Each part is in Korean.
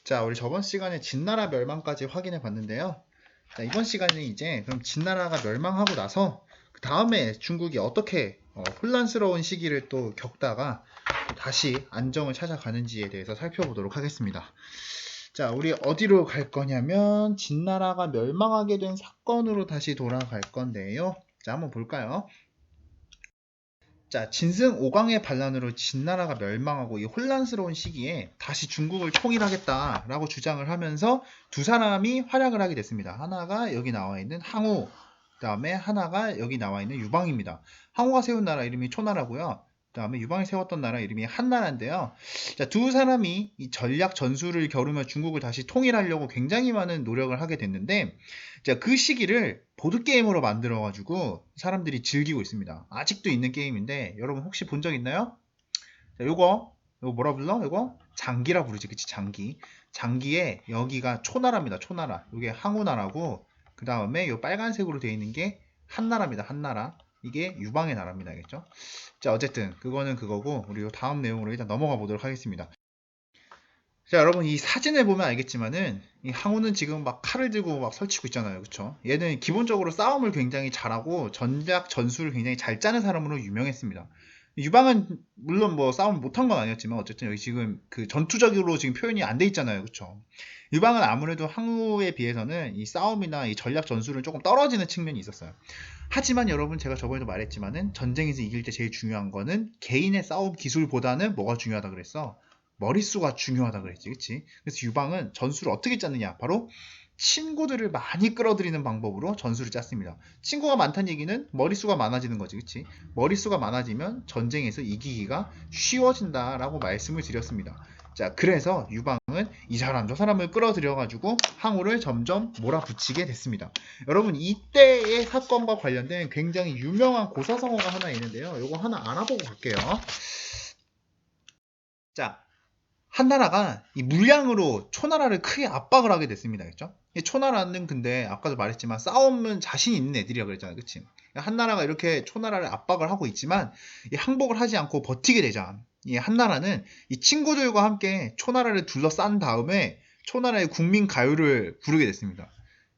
자, 우리 저번 시간에 진나라 멸망까지 확인해 봤는데요. 자, 이번 시간에는 이제 그럼 진나라가 멸망하고 나서 그 다음에 중국이 어떻게 혼란스러운 시기를 또 겪다가 또 다시 안정을 찾아가는지에 대해서 살펴보도록 하겠습니다. 자, 우리 어디로 갈 거냐면 진나라가 멸망하게 된 사건으로 다시 돌아갈 건데요. 자, 한번 볼까요? 자, 진승 5강의 반란으로 진나라가 멸망하고 이 혼란스러운 시기에 다시 중국을 통일하겠다라고 주장을 하면서 두 사람이 활약을 하게 됐습니다. 하나가 여기 나와 있는 항우, 그 다음에 하나가 여기 나와 있는 유방입니다. 항우가 세운 나라 이름이 초나라고요. 그 다음에 유방이 세웠던 나라 이름이 한나라인데요. 자, 두 사람이 이 전략 전술을 겨루며 중국을 다시 통일하려고 굉장히 많은 노력을 하게 됐는데, 자, 그 시기를 보드게임으로 만들어가지고 사람들이 즐기고 있습니다. 아직도 있는 게임인데, 여러분 혹시 본 적 있나요? 자, 요거 뭐라 불러? 요거 장기라 부르지, 그치? 장기. 장기에 여기가 초나라입니다. 초나라. 요게 항우나라고, 그 다음에 요 빨간색으로 되어 있는 게 한나라입니다. 한나라. 이게 유방의 나라입니다. 알겠죠? 자, 어쨌든 그거는 그거고, 우리 요 다음 내용으로 일단 넘어가 보도록 하겠습니다. 자, 여러분 이 사진을 보면 알겠지만은 이 항우는 지금 막 칼을 들고 막 설치고 있잖아요. 그쵸? 얘는 기본적으로 싸움을 굉장히 잘하고 전략 전술을 굉장히 잘 짜는 사람으로 유명했습니다. 유방은 물론 뭐 싸움 못한 건 아니었지만 어쨌든 여기 지금 그 전투적으로 지금 표현이 안 돼 있잖아요. 그쵸? 유방은 아무래도 항우에 비해서는 이 싸움이나 이 전략 전술은 조금 떨어지는 측면이 있었어요. 하지만 여러분 제가 저번에도 말했지만은 전쟁에서 이길 때 제일 중요한 거는 개인의 싸움 기술보다는 뭐가 중요하다 그랬어? 머릿수가 중요하다 그랬지, 그치? 그래서 유방은 전술을 어떻게 짰느냐? 바로 친구들을 많이 끌어들이는 방법으로 전술을 짰습니다. 친구가 많다는 얘기는 머릿수가 많아지는 거지, 그치? 머릿수가 많아지면 전쟁에서 이기기가 쉬워진다라고 말씀을 드렸습니다. 자, 그래서 유방은 이 사람 저 사람을 끌어들여가지고 항우를 점점 몰아붙이게 됐습니다. 여러분 이때의 사건과 관련된 굉장히 유명한 고사성어가 하나 있는데요. 이거 하나 알아보고 갈게요. 자, 한나라가 이 물량으로 초나라를 크게 압박을 하게 됐습니다. 그죠? 초나라는 근데 아까도 말했지만 싸움은 자신 있는 애들이라 그랬잖아요. 그치? 한나라가 이렇게 초나라를 압박을 하고 있지만 이 항복을 하지 않고 버티게 되자 이 한나라는 이 친구들과 함께 초나라를 둘러싼 다음에 초나라의 국민 가요를 부르게 됐습니다.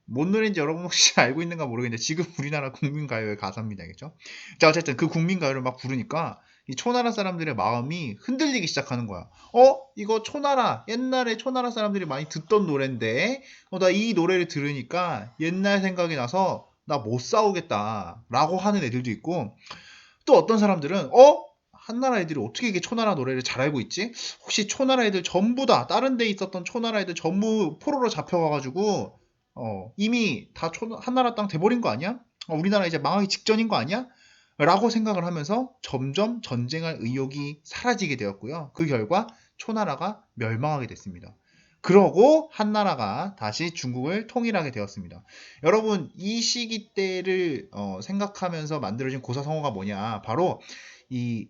뭔 노래인지 여러분 혹시 알고 있는가 모르겠는데 지금 우리나라 국민가요의 가사입니다. 알겠죠? 자, 어쨌든 그 국민가요를 막 부르니까 이 초나라 사람들의 마음이 흔들리기 시작하는 거야. 이거 초나라, 옛날에 초나라 사람들이 많이 듣던 노래인데, 나 이 노래를 들으니까 옛날 생각이 나서 나 못 싸우겠다. 라고 하는 애들도 있고, 또 어떤 사람들은, 한나라 애들이 어떻게 이게 초나라 노래를 잘 알고 있지? 혹시 초나라 애들 전부 다, 다른 데 있었던 초나라 애들 전부 포로로 잡혀가가지고, 이미 다 한나라 땅 돼버린 거 아니야? 우리나라 이제 망하기 직전인 거 아니야? 라고 생각을 하면서 점점 전쟁할 의욕이 사라지게 되었고요. 그 결과 초나라가 멸망하게 됐습니다. 그러고 한나라가 다시 중국을 통일하게 되었습니다. 여러분 이 시기 때를 생각하면서 만들어진 고사성어가 뭐냐? 바로 이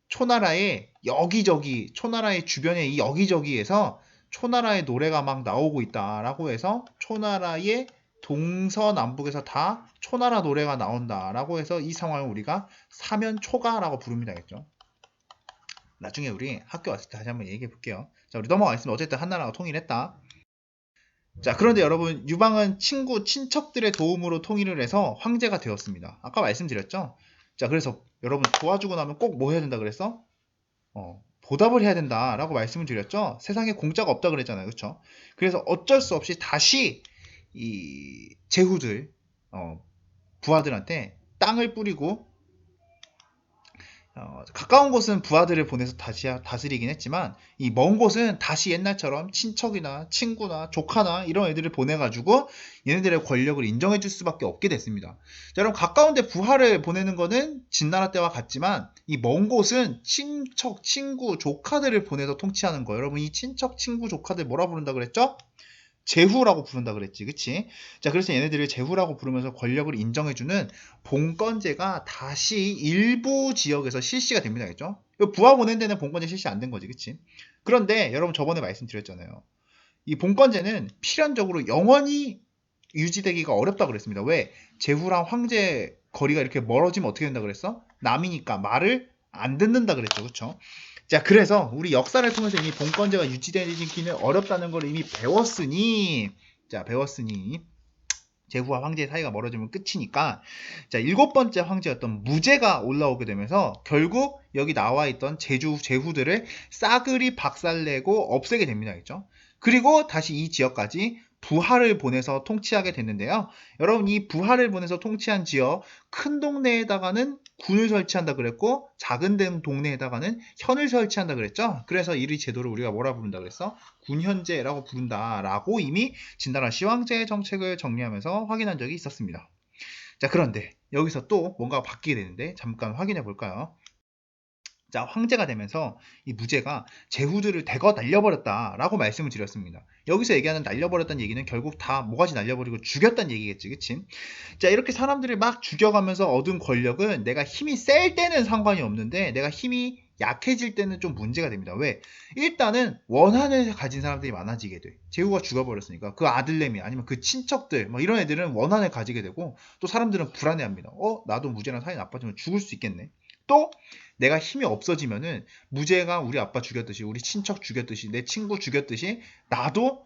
초나라의 여기저기, 초나라의 주변의 이 여기저기에서 초나라의 노래가 막 나오고 있다라고 해서 초나라의 동서남북에서 다 초나라 노래가 나온다라고 해서 이 상황을 우리가 사면초가라고 부릅니다. 알겠죠? 나중에 우리 학교 왔을 때 다시 한번 얘기해 볼게요. 자, 우리 넘어가겠습니다. 어쨌든 한나라가 통일했다. 자, 그런데 여러분 유방은 친구, 친척들의 도움으로 통일을 해서 황제가 되었습니다. 아까 말씀드렸죠? 자, 그래서 여러분 도와주고 나면 꼭 뭐 해야 된다 그랬어? 보답을 해야 된다라고 말씀을 드렸죠. 세상에 공짜가 없다 그랬잖아요. 그렇죠? 그래서 어쩔 수 없이 다시 이 제후들 부하들한테 땅을 뿌리고 가까운 곳은 부하들을 보내서 다시 다스리긴 했지만 이 먼 곳은 다시 옛날처럼 친척이나 친구나 조카나 이런 애들을 보내가지고 얘네들의 권력을 인정해 줄 수밖에 없게 됐습니다. 자, 여러분 가까운 데 부하를 보내는 거는 진나라 때와 같지만 이 먼 곳은 친척, 친구, 조카들을 보내서 통치하는 거예요. 여러분 이 친척, 친구, 조카들 뭐라 부른다 그랬죠? 제후라고 부른다 그랬지, 그치? 자, 그래서 얘네들을 제후라고 부르면서 권력을 인정해주는 봉건제가 다시 일부 지역에서 실시가 됩니다, 그죠? 부하 보낸 데는 봉건제 실시 안 된 거지, 그치? 그런데 여러분 저번에 말씀드렸잖아요. 이 봉건제는 필연적으로 영원히 유지되기가 어렵다 그랬습니다. 왜? 제후랑 황제 거리가 이렇게 멀어지면 어떻게 된다 그랬어? 남이니까 말을 안 듣는다 그랬죠, 그쵸? 자, 그래서 우리 역사를 통해서 이미 봉건제가 유지되기는 어렵다는 걸 이미 배웠으니, 제후와 황제의 사이가 멀어지면 끝이니까, 자, 7번째 황제였던 무제가 올라오게 되면서 결국 여기 나와 있던 제후들을 싸그리 박살내고 없애게 됩니다. 그죠? 그리고 다시 이 지역까지 부하를 보내서 통치하게 됐는데요. 여러분, 이 부하를 보내서 통치한 지역, 큰 동네에다가는 군을 설치한다 그랬고, 작은 동네에다가는 현을 설치한다 그랬죠. 그래서 이 제도를 우리가 뭐라 부른다 그랬어? 군현제라고 부른다라고 이미 진나라 시황제의 정책을 정리하면서 확인한 적이 있었습니다. 자, 그런데 여기서 또 뭔가 바뀌게 되는데 잠깐 확인해 볼까요? 자, 황제가 되면서 이 무제가 제후들을 대거 날려버렸다라고 말씀을 드렸습니다. 여기서 얘기하는 날려버렸다는 얘기는 결국 다 모가지 날려버리고 죽였다는 얘기겠지, 그치? 자, 이렇게 사람들을 막 죽여가면서 얻은 권력은 내가 힘이 셀 때는 상관이 없는데 내가 힘이 약해질 때는 좀 문제가 됩니다. 왜? 일단은 원한을 가진 사람들이 많아지게 돼. 제후가 죽어버렸으니까 그 아들내미 아니면 그 친척들 뭐 이런 애들은 원한을 가지게 되고 또 사람들은 불안해합니다. 나도 무제랑 사이 나빠지면 죽을 수 있겠네. 또 내가 힘이 없어지면은 무제가 우리 아빠 죽였듯이 우리 친척 죽였듯이 내 친구 죽였듯이 나도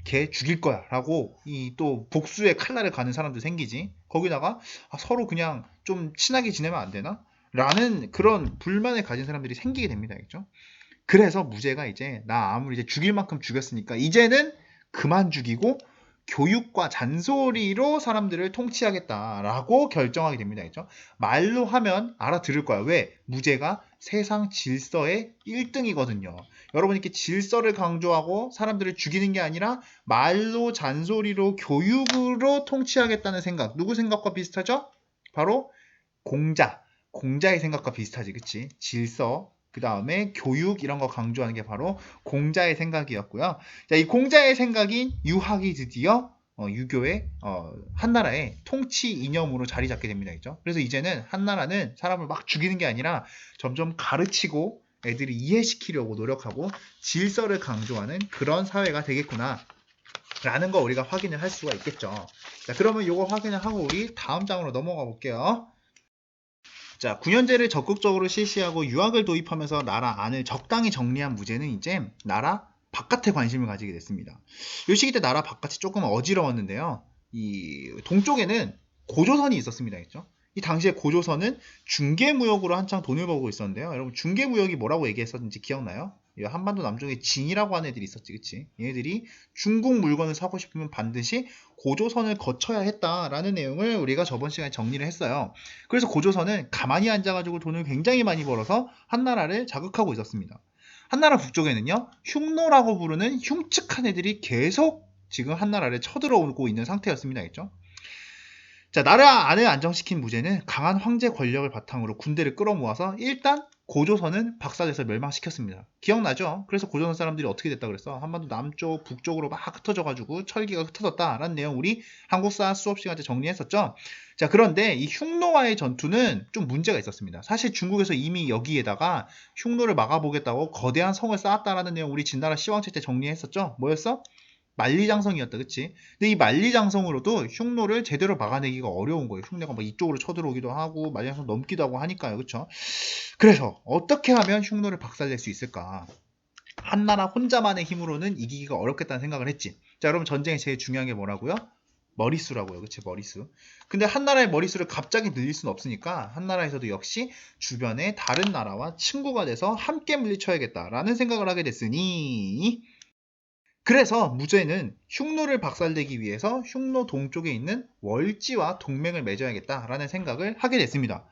걔 죽일 거야 라고 이 또 복수의 칼날을 가는 사람도 생기지. 거기다가 서로 그냥 좀 친하게 지내면 안 되나? 라는 그런 불만을 가진 사람들이 생기게 됩니다. 알겠죠? 그래서 무제가 이제 나 아무리 이제 죽일 만큼 죽였으니까 이제는 그만 죽이고 교육과 잔소리로 사람들을 통치하겠다라고 결정하게 됩니다. 그죠? 말로 하면 알아들을 거야. 왜? 무제가 세상 질서의 1등이거든요. 여러분 이렇게 질서를 강조하고 사람들을 죽이는 게 아니라 말로 잔소리로 교육으로 통치하겠다는 생각. 누구 생각과 비슷하죠? 바로 공자의 생각과 비슷하지. 그치? 질서, 그 다음에 교육 이런 거 강조하는 게 바로 공자의 생각이었고요. 자, 이 공자의 생각인 유학이 드디어 유교의 한나라의 통치 이념으로 자리 잡게 됩니다. 그죠? 그래서 이제는 한나라는 사람을 막 죽이는 게 아니라 점점 가르치고 애들이 이해시키려고 노력하고 질서를 강조하는 그런 사회가 되겠구나 라는 거 우리가 확인을 할 수가 있겠죠. 자, 그러면 이거 확인을 하고 우리 다음 장으로 넘어가 볼게요. 자, 군현제를 적극적으로 실시하고 유학을 도입하면서 나라 안을 적당히 정리한 무제는 이제 나라 바깥에 관심을 가지게 됐습니다. 이 시기 때 나라 바깥이 조금 어지러웠는데요. 이 동쪽에는 고조선이 있었습니다. 그죠? 이 당시에 고조선은 중개무역으로 한창 돈을 벌고 있었는데요. 여러분 중개무역이 뭐라고 얘기했었는지 기억나요? 한반도 남쪽에 진이라고 하는 애들이 있었지, 그치? 얘네들이 중국 물건을 사고 싶으면 반드시 고조선을 거쳐야 했다라는 내용을 우리가 저번 시간에 정리를 했어요. 그래서 고조선은 가만히 앉아가지고 돈을 굉장히 많이 벌어서 한나라를 자극하고 있었습니다. 한나라 북쪽에는요, 흉노라고 부르는 흉측한 애들이 계속 지금 한나라를 쳐들어오고 있는 상태였습니다. 알겠죠? 자, 나라 안을 안정시킨 무제는 강한 황제 권력을 바탕으로 군대를 끌어모아서 일단 고조선은 박살내서 멸망시켰습니다. 기억나죠? 그래서 고조선 사람들이 어떻게 됐다 그랬어? 한반도 남쪽, 북쪽으로 막 흩어져가지고 철기가 흩어졌다라는 내용 우리 한국사 수업 시간 때 정리했었죠? 자, 그런데 이 흉노와의 전투는 좀 문제가 있었습니다. 사실 중국에서 이미 여기에다가 흉노를 막아보겠다고 거대한 성을 쌓았다라는 내용 우리 진나라 시황책 때 정리했었죠? 뭐였어? 만리장성이었다, 그치? 근데 이 만리장성으로도 흉노를 제대로 막아내기가 어려운 거예요. 흉노가 막 이쪽으로 쳐들어오기도 하고 만리장성 넘기도 하고 하니까요, 그쵸? 그래서 어떻게 하면 흉노를 박살낼 수 있을까? 한나라 혼자만의 힘으로는 이기기가 어렵겠다는 생각을 했지. 자, 여러분 전쟁에 제일 중요한 게 뭐라고요? 머릿수라고요, 그치? 머릿수. 근데 한나라의 머릿수를 갑자기 늘릴 수는 없으니까 한나라에서도 역시 주변의 다른 나라와 친구가 돼서 함께 물리쳐야겠다라는 생각을 하게 됐으니 그래서 무제는 흉노를 박살내기 위해서 흉노 동쪽에 있는 월지와 동맹을 맺어야겠다라는 생각을 하게 됐습니다.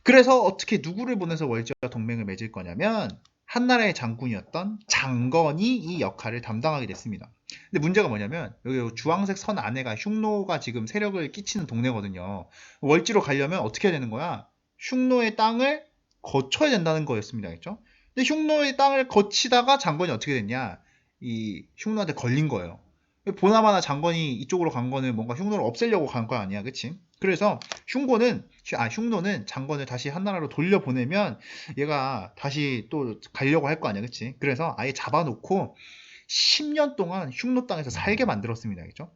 그래서 어떻게 누구를 보내서 월지와 동맹을 맺을 거냐면 한나라의 장군이었던 장건이 이 역할을 담당하게 됐습니다. 근데 문제가 뭐냐면 여기 주황색 선 안에가 흉노가 지금 세력을 끼치는 동네거든요. 월지로 가려면 어떻게 해야 되는 거야? 흉노의 땅을 거쳐야 된다는 거였습니다. 알겠죠? 근데 흉노의 땅을 거치다가 장건이 어떻게 됐냐? 이 흉노한테 걸린 거예요. 보나마나 장건이 이쪽으로 간 거는 뭔가 흉노를 없애려고 간 거 아니야, 그치? 그래서 흉노는 장건을 다시 한나라로 돌려보내면 얘가 다시 또 가려고 할 거 아니야, 그치? 그래서 아예 잡아놓고 10년 동안 흉노 땅에서 살게 만들었습니다, 그죠?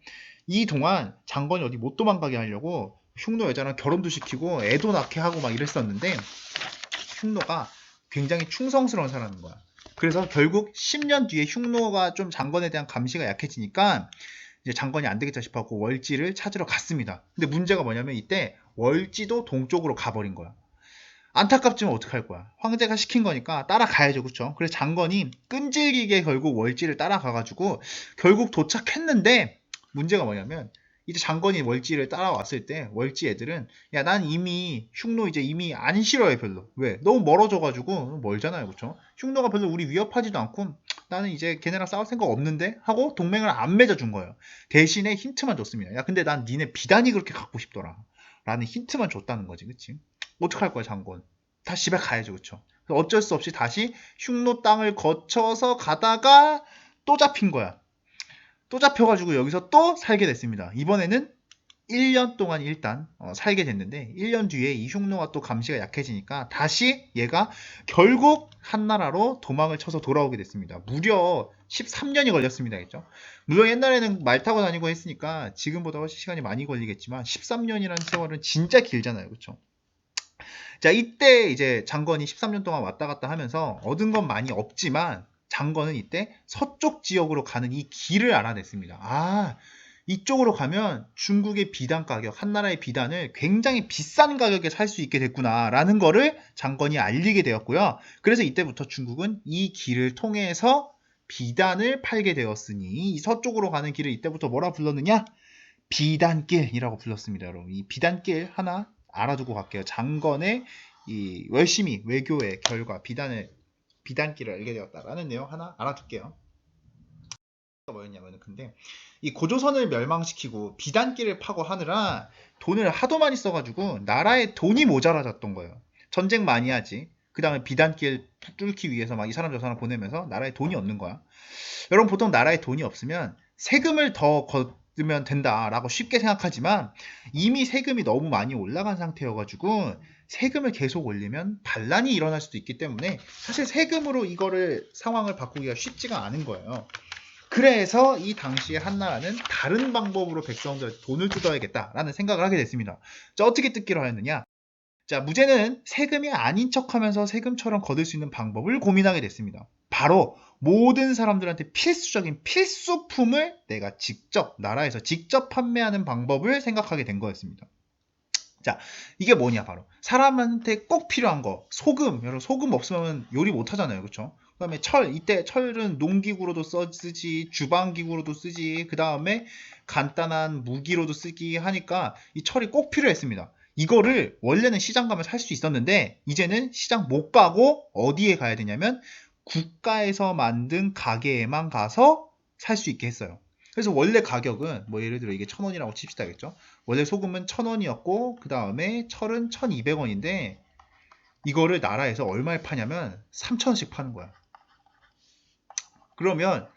이 동안 장건이 어디 못 도망가게 하려고 흉노 여자랑 결혼도 시키고 애도 낳게 하고 막 이랬었는데 흉노가 굉장히 충성스러운 사람인 거야. 그래서 결국 10년 뒤에 흉노가 좀 장건에 대한 감시가 약해지니까 이제 장건이 안 되겠다 싶어갖고 월지를 찾으러 갔습니다. 근데 문제가 뭐냐면 이때 월지도 동쪽으로 가버린 거야. 안타깝지만 어떡할 거야. 황제가 시킨 거니까 따라가야죠. 그쵸? 그래서 장건이 끈질기게 결국 월지를 따라가가지고 결국 도착했는데 문제가 뭐냐면 이제 장건이 월지를 따라왔을 때 월지 애들은 야, 난 이미 흉노 이제 이미 안 싫어해 별로. 왜? 너무 멀어져가지고 멀잖아요. 그쵸? 흉노가 별로 우리 위협하지도 않고 나는 이제 걔네랑 싸울 생각 없는데 하고 동맹을 안 맺어준 거예요. 대신에 힌트만 줬습니다. 야, 근데 난 니네 비단이 그렇게 갖고 싶더라. 라는 힌트만 줬다는 거지. 그치? 어떡할 거야 장건. 다시 집에 가야죠. 그쵸? 어쩔 수 없이 다시 흉노 땅을 거쳐서 가다가 또 잡힌 거야. 또 잡혀가지고 여기서 또 살게 됐습니다. 이번에는 1년 동안 일단 살게 됐는데 1년 뒤에 이 흉노가 또 감시가 약해지니까 다시 얘가 결국 한나라로 도망을 쳐서 돌아오게 됐습니다. 무려 13년이 걸렸습니다. 그죠? 물론 옛날에는 말 타고 다니고 했으니까 지금보다 훨씬 시간이 많이 걸리겠지만 13년이라는 세월은 진짜 길잖아요. 그렇죠? 자, 이때 이제 장건이 13년 동안 왔다 갔다 하면서 얻은 건 많이 없지만 장건은 이때 서쪽 지역으로 가는 이 길을 알아냈습니다. 아, 이쪽으로 가면 중국의 비단 가격, 한나라의 비단을 굉장히 비싼 가격에 살 수 있게 됐구나라는 거를 장건이 알리게 되었고요. 그래서 이때부터 중국은 이 길을 통해서 비단을 팔게 되었으니 이 서쪽으로 가는 길을 이때부터 뭐라 불렀느냐? 비단길이라고 불렀습니다. 여러분, 이 비단길 하나 알아두고 갈게요. 장건의 이 열심히 외교의 결과 비단길을 알게 되었다라는 내용 하나 알아둘게요. 뭐였냐면 근데 이 고조선을 멸망시키고 비단길을 파고 하느라 돈을 하도 많이 써가지고 나라에 돈이 모자라졌던 거예요. 전쟁 많이 하지. 그 다음에 비단길 뚫기 위해서 막 이 사람 저 사람 보내면서 나라에 돈이 없는 거야. 여러분 보통 나라에 돈이 없으면 세금을 더 걷으면 된다라고 쉽게 생각하지만 이미 세금이 너무 많이 올라간 상태여가지고 세금을 계속 올리면 반란이 일어날 수도 있기 때문에 사실 세금으로 이거를 상황을 바꾸기가 쉽지가 않은 거예요. 그래서 이 당시에 한나라는 다른 방법으로 백성들 돈을 뜯어야겠다라는 생각을 하게 됐습니다. 자, 어떻게 뜯기로 하였느냐? 자, 무제는 세금이 아닌 척하면서 세금처럼 거둘 수 있는 방법을 고민하게 됐습니다. 바로 모든 사람들한테 필수적인 필수품을 내가 직접 나라에서 직접 판매하는 방법을 생각하게 된 거였습니다. 자, 이게 뭐냐 바로 사람한테 꼭 필요한 거 소금. 여러분 소금 없으면 요리 못 하잖아요. 그렇죠? 그 다음에 철, 이때 철은 농기구로도 쓰지, 주방기구로도 쓰지, 그 다음에 간단한 무기로도 쓰기 하니까 이 철이 꼭 필요했습니다. 이거를 원래는 시장 가면 살 수 있었는데 이제는 시장 못 가고 어디에 가야 되냐면 국가에서 만든 가게에만 가서 살 수 있게 했어요. 그래서 원래 가격은 뭐 예를 들어 이게 1,000원이라고 칩시다겠죠. 원래 소금은 1,000원이었고 그 다음에 철은 1,200원인데 이거를 나라에서 얼마에 파냐면 3,000원씩 파는 거야. 그러면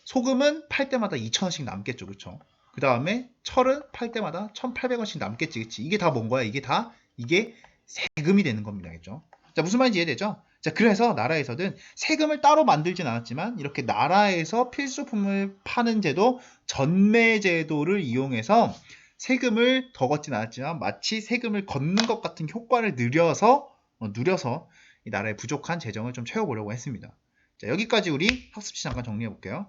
소금은 팔 때마다 2,000원씩 남겠죠. 그쵸? 그 다음에 철은 팔 때마다 1,800원씩 남겠지. 그치? 이게 다 뭔 거야? 이게 세금이 되는 겁니다. 그죠? 자, 무슨 말인지 이해되죠? 자, 그래서 나라에서는 세금을 따로 만들진 않았지만 이렇게 나라에서 필수품을 파는 제도, 전매제도를 이용해서 세금을 더 걷진 않았지만 마치 세금을 걷는 것 같은 효과를 누려서 이 나라의 부족한 재정을 좀 채워보려고 했습니다. 자, 여기까지 우리 학습지 잠깐 정리해 볼게요.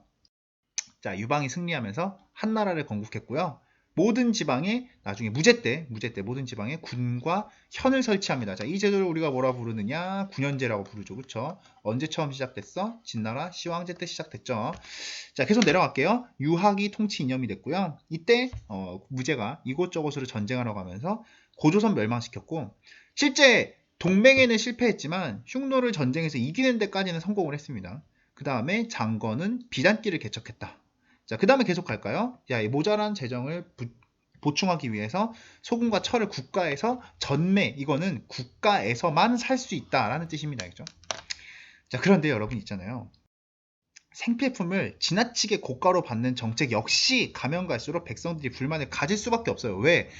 자, 유방이 승리하면서 한나라를 건국했고요. 모든 지방에 나중에 무제 때 모든 지방에 군과 현을 설치합니다. 자, 이 제도를 우리가 뭐라 부르느냐? 군현제라고 부르죠. 그쵸? 언제 처음 시작됐어? 진나라 시황제 때 시작됐죠. 자, 계속 내려갈게요. 유학이 통치 이념이 됐고요. 이때 무제가 이곳저곳으로 전쟁하러 가면서 고조선 멸망시켰고 실제 동맹에는 실패했지만 흉노를 전쟁에서 이기는 데까지는 성공을 했습니다. 그 다음에 장건은 비단길을 개척했다. 자, 그 다음에 계속 갈까요? 자, 이 모자란 재정을 보충하기 위해서 소금과 철을 국가에서 전매, 이거는 국가에서만 살 수 있다라는 뜻입니다. 알죠? 자, 그런데 여러분 있잖아요. 생필품을 지나치게 고가로 받는 정책 역시 가면 갈수록 백성들이 불만을 가질 수밖에 없어요. 왜?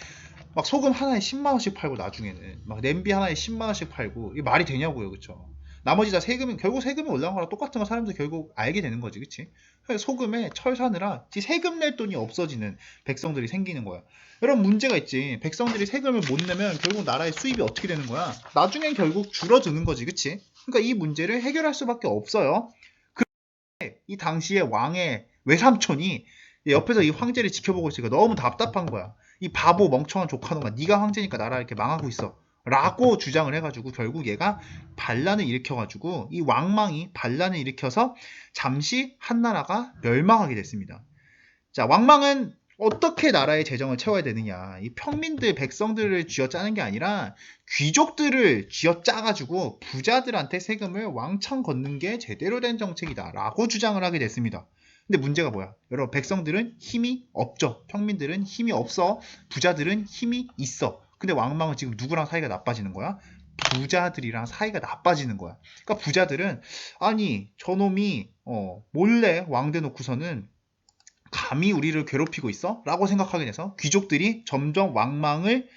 막 소금 하나에 10만원씩 팔고 나중에는 막 냄비 하나에 10만원씩 팔고 이게 말이 되냐고요. 그쵸? 나머지 다 결국 세금이 올라간 거랑 똑같은 거 사람들 결국 알게 되는 거지. 그치? 소금에 철 사느라 세금 낼 돈이 없어지는 백성들이 생기는 거야. 여러분 문제가 있지. 백성들이 세금을 못 내면 결국 나라의 수입이 어떻게 되는 거야? 나중엔 결국 줄어드는 거지. 그치? 그러니까 이 문제를 해결할 수밖에 없어요. 그런데 이 당시에 왕의 외삼촌이 옆에서 이 황제를 지켜보고 있으니까 너무 답답한 거야. 이 바보 멍청한 조카놈아, 네가 황제니까 나라 이렇게 망하고 있어 라고 주장을 해가지고 결국 얘가 반란을 일으켜가지고 이 왕망이 반란을 일으켜서 잠시 한나라가 멸망하게 됐습니다. 자, 왕망은 어떻게 나라의 재정을 채워야 되느냐. 이 평민들, 백성들을 쥐어짜는 게 아니라 귀족들을 쥐어짜가지고 부자들한테 세금을 왕창 걷는 게 제대로 된 정책이다 라고 주장을 하게 됐습니다. 근데 문제가 뭐야? 여러분, 백성들은 힘이 없죠. 평민들은 힘이 없어. 부자들은 힘이 있어. 근데 왕망은 지금 누구랑 사이가 나빠지는 거야? 부자들이랑 사이가 나빠지는 거야. 그러니까 부자들은 아니 저놈이 몰래 왕대 놓고서는 감히 우리를 괴롭히고 있어? 라고 생각하게 돼서 귀족들이 점점 왕망을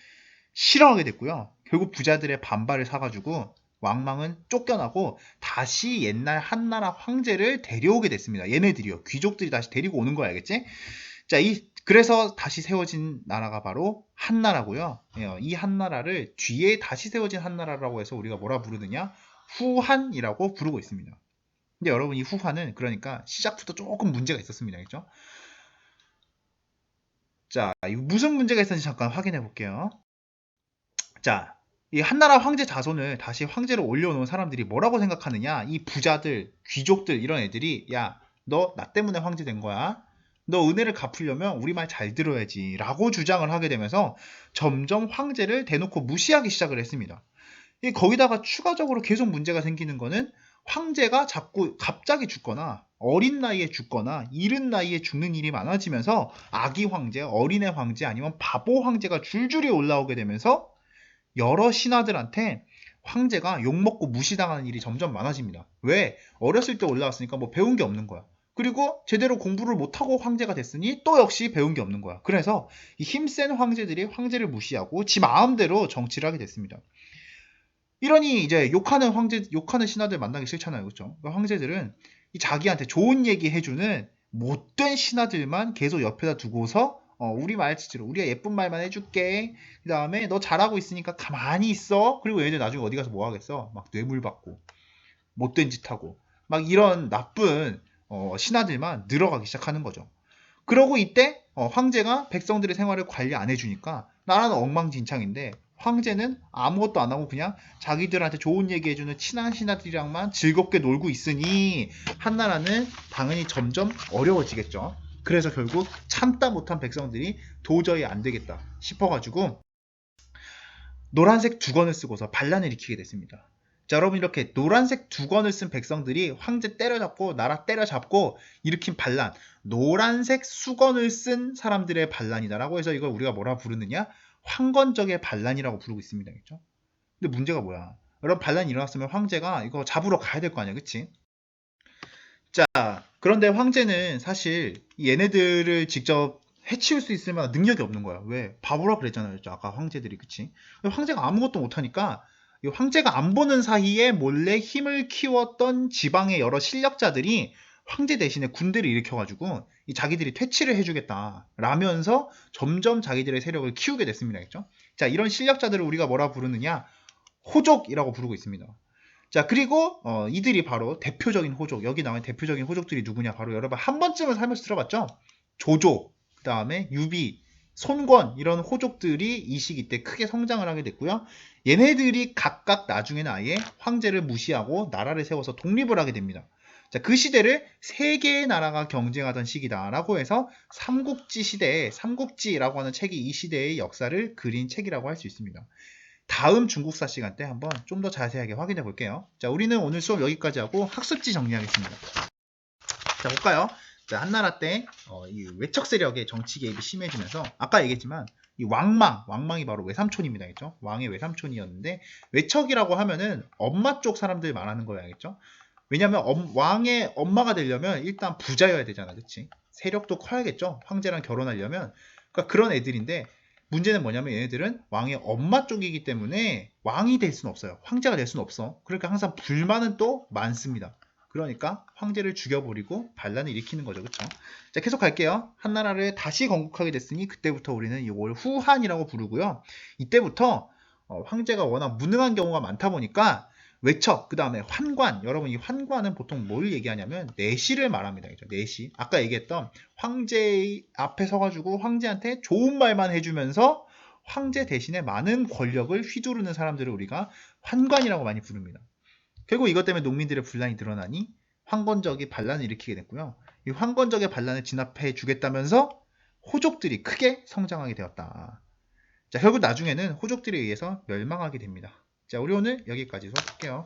싫어하게 됐고요. 결국 부자들의 반발을 사가지고 왕망은 쫓겨나고 다시 옛날 한나라 황제를 데려오게 됐습니다. 얘네들이요. 귀족들이 다시 데리고 오는 거야, 알겠지? 자, 그래서 다시 세워진 나라가 바로 한나라고요. 이 한나라를 뒤에 다시 세워진 한나라라고 해서 우리가 뭐라 부르느냐? 후한이라고 부르고 있습니다. 근데 여러분, 이 후한은 그러니까 시작부터 조금 문제가 있었습니다. 그렇죠? 자, 이거 무슨 문제가 있었는지 잠깐 확인해 볼게요. 자, 이 한나라 황제 자손을 다시 황제로 올려놓은 사람들이 뭐라고 생각하느냐? 이 부자들, 귀족들 이런 애들이 야, 너 나 때문에 황제 된 거야. 너 은혜를 갚으려면 우리 말 잘 들어야지 라고 주장을 하게 되면서 점점 황제를 대놓고 무시하기 시작을 했습니다. 거기다가 추가적으로 계속 문제가 생기는 거는 황제가 자꾸 갑자기 죽거나 어린 나이에 죽거나 이른 나이에 죽는 일이 많아지면서 아기 황제, 어린애 황제 아니면 바보 황제가 줄줄이 올라오게 되면서 여러 신하들한테 황제가 욕먹고 무시당하는 일이 점점 많아집니다. 왜? 어렸을 때 올라왔으니까 뭐 배운 게 없는 거야. 그리고 제대로 공부를 못하고 황제가 됐으니 또 역시 배운 게 없는 거야. 그래서 이 힘센 황제들이 황제를 무시하고 지 마음대로 정치를 하게 됐습니다. 이러니 이제 욕하는 신하들 만나기 싫잖아요. 그렇죠? 그러니까 황제들은 자기한테 좋은 얘기 해주는 못된 신하들만 계속 옆에다 두고서 우리 말치로 우리가 예쁜 말만 해줄게. 그 다음에 너 잘하고 있으니까 가만히 있어. 그리고 얘들 나중에 어디 가서 뭐 하겠어? 막 뇌물 받고 못된 짓 하고 막 이런 나쁜 신하들만 늘어가기 시작하는 거죠. 그러고 이때 황제가 백성들의 생활을 관리 안 해주니까 나라는 엉망진창인데 황제는 아무것도 안 하고 그냥 자기들한테 좋은 얘기 해주는 친한 신하들이랑만 즐겁게 놀고 있으니 한나라는 당연히 점점 어려워지겠죠. 그래서 결국 참다 못한 백성들이 도저히 안 되겠다 싶어가지고 노란색 두건을 쓰고서 반란을 일으키게 됐습니다. 자, 여러분, 이렇게 노란색 두건을 쓴 백성들이 황제 때려잡고 나라 때려잡고 일으킨 반란, 노란색 수건을 쓴 사람들의 반란이다라고 해서 이걸 우리가 뭐라 부르느냐? 황건적의 반란이라고 부르고 있습니다. 그렇죠? 근데 문제가 뭐야? 여러분, 반란이 일어났으면 황제가 이거 잡으러 가야 될 거 아니야, 그치? 자, 그런데 황제는 사실 얘네들을 직접 해치울 수 있을 만한 능력이 없는 거야. 왜? 바보라 그랬잖아요. 아까 황제들이, 그치? 황제가 아무것도 못하니까 이 황제가 안 보는 사이에 몰래 힘을 키웠던 지방의 여러 실력자들이 황제 대신에 군대를 일으켜가지고 자기들이 퇴치를 해주겠다 라면서 점점 자기들의 세력을 키우게 됐습니다. 그렇죠? 자, 이런 실력자들을 우리가 뭐라 부르느냐? 호족이라고 부르고 있습니다. 자, 그리고 이들이 바로 대표적인 호족, 여기 나온 대표적인 호족들이 누구냐? 바로 여러분 한 번쯤은 살면서 들어봤죠? 조조, 그 다음에 유비, 손권 이런 호족들이 이 시기 때 크게 성장을 하게 됐고요. 얘네들이 각각 나중에는 아예 황제를 무시하고 나라를 세워서 독립을 하게 됩니다. 자, 그 시대를 세 개의 나라가 경쟁하던 시기다라고 해서 삼국지 시대에 삼국지라고 하는 책이 이 시대의 역사를 그린 책이라고 할 수 있습니다. 다음 중국사 시간 때 한번 좀 더 자세하게 확인해 볼게요. 자, 우리는 오늘 수업 여기까지 하고 학습지 정리하겠습니다. 자, 볼까요? 자, 한나라 때 이 외척 세력의 정치 개입이 심해지면서 아까 얘기했지만 이 왕망이 바로 외삼촌입니다. 알겠죠? 왕의 외삼촌이었는데 외척이라고 하면은 엄마 쪽 사람들 말하는 거예요. 알겠죠? 왜냐면 왕의 엄마가 되려면 일단 부자여야 되잖아. 그치? 세력도 커야겠죠? 황제랑 결혼하려면. 그러니까 그런 애들인데 문제는 뭐냐면 얘네들은 왕의 엄마 쪽이기 때문에 왕이 될 수는 없어요. 황제가 될 수는 없어. 그러니까 항상 불만은 또 많습니다. 그러니까 황제를 죽여버리고 반란을 일으키는 거죠. 그쵸? 자, 계속 갈게요. 한나라를 다시 건국하게 됐으니 그때부터 우리는 이걸 후한이라고 부르고요. 이때부터 황제가 워낙 무능한 경우가 많다 보니까 외척, 그 다음에 환관. 여러분 이 환관은 보통 뭘 얘기하냐면 내시를 말합니다. 그죠? 내시. 아까 얘기했던 황제 앞에 서가지고 황제한테 좋은 말만 해주면서 황제 대신에 많은 권력을 휘두르는 사람들을 우리가 환관이라고 많이 부릅니다. 결국 이것 때문에 농민들의 분란이 늘어나니 황건적이 반란을 일으키게 됐고요. 이 황건적의 반란을 진압해 주겠다면서 호족들이 크게 성장하게 되었다. 자, 결국 나중에는 호족들에 의해서 멸망하게 됩니다. 자, 우리 오늘 여기까지 수업할게요.